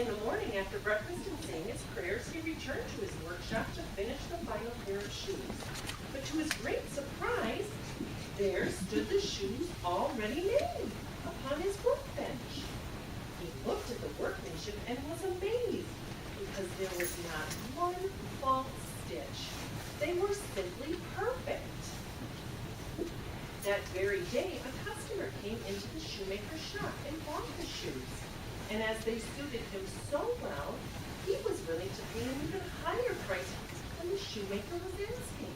In the morning after breakfast and saying his prayers, he returned to his workshop to finish the final pair of shoes. But to his great surprise, there stood the shoes already made upon his workbench. He looked at the workmanship and was amazed because there was not one false stitch. They were simply perfect. That very day, a customer came into the shoemaker's shop and bought the shoes. And as they suited him so well, he was willing to pay an even higher price than the shoemaker was asking.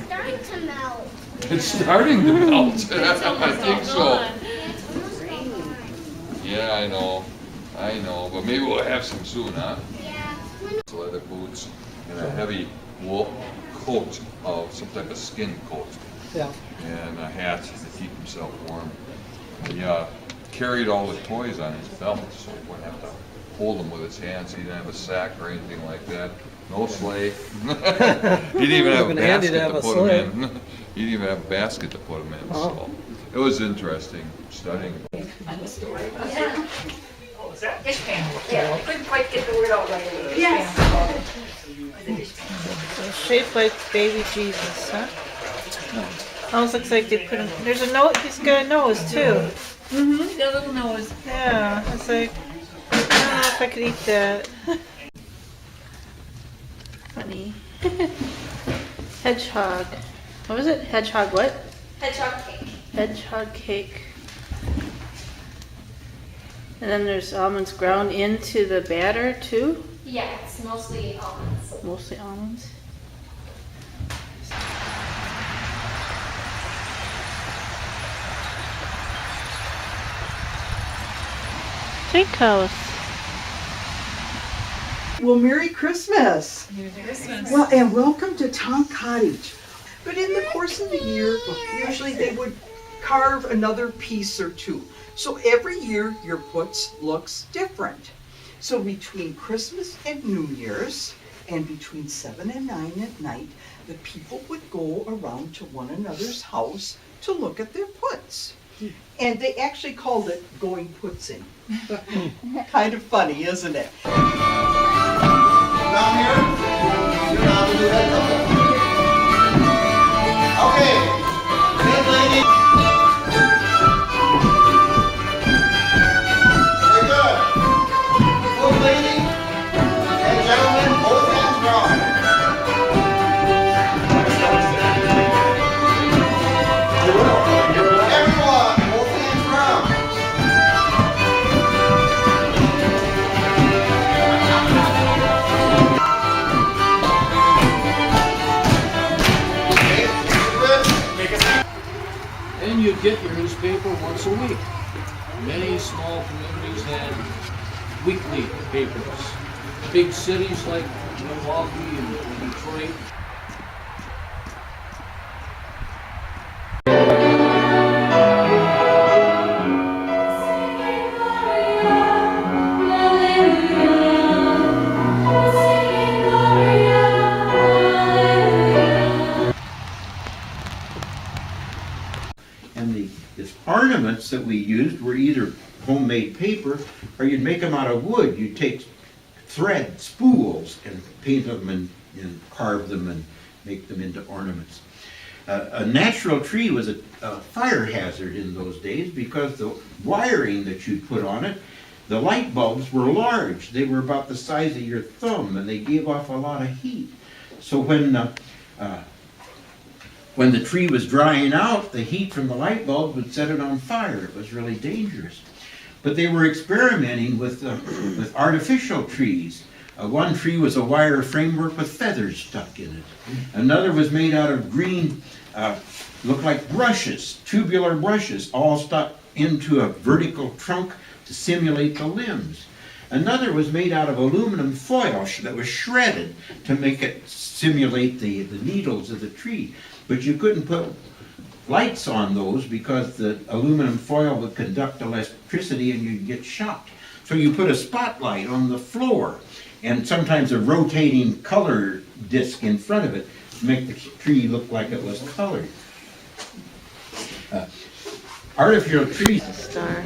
Starting to melt. It's starting to melt. I think so. Yeah, it's almost all gone. Yeah, I know, but maybe we'll have some soon, huh? Yeah. Leather boots and a heavy wool coat of some type of skin coat. Yeah. And a hat to keep himself warm. He carried all the toys on his belt, so he wouldn't have to hold them with his hands. He didn't have a sack or anything like that. No sleigh. He didn't even have a Would've been handy basket to have to a put sleigh. them in. He didn't even have a basket to put them in. Oh. So it was interesting studying. Dishpan. Yeah, I couldn't quite get the word out right. Yes. It's shaped like baby Jesus, huh? Almost looks like they put him. There's a nose. He's got a nose too. He's got a little nose. Yeah, it's like I don't know if I could eat that. Funny. Hedgehog. What was it? Hedgehog what? Hedgehog cake. Hedgehog cake. And then there's almonds ground into the batter too. Yeah, it's mostly almonds. Mostly almonds. Steakhouse. Well, Merry Christmas. Well, and welcome to Tom Cottage. But in the course of the year, usually they would carve another piece or two. So every year your puts looks different. So between Christmas and New Year's, and between 7 and 9 at night, the people would go around to one another's house to look at their puts. And they actually called it going putzing. Kind of funny, isn't it? Down here, you're not to do that. Okay, good lady. Very good. Good lady and gentlemen, both hands drawn. Everyone, both hands drawn. And you'd get your newspaper once a week. Many small communities had weekly papers. Big cities like Milwaukee and Detroit. And the ornaments that we used were either homemade paper or you'd make them out of wood. You'd take thread spools and paint them and carve them and make them into ornaments. A natural tree was a fire hazard in those days because the wiring that you'd put on it, the light bulbs were large. They were about the size of your thumb and they gave off a lot of heat. So when the tree was drying out, the heat from the light bulb would set it on fire. It was really dangerous. But they were experimenting with artificial trees. One tree was a wire framework with feathers stuck in it. Another was made out of green, looked like brushes, tubular brushes, all stuck into a vertical trunk to simulate the limbs. Another was made out of aluminum foil that was shredded to make it simulate the needles of the tree. But you couldn't put lights on those because the aluminum foil would conduct electricity and you'd get shocked. So you put a spotlight on the floor and sometimes a rotating color disc in front of it to make the tree look like it was colored. Artificial trees. Star.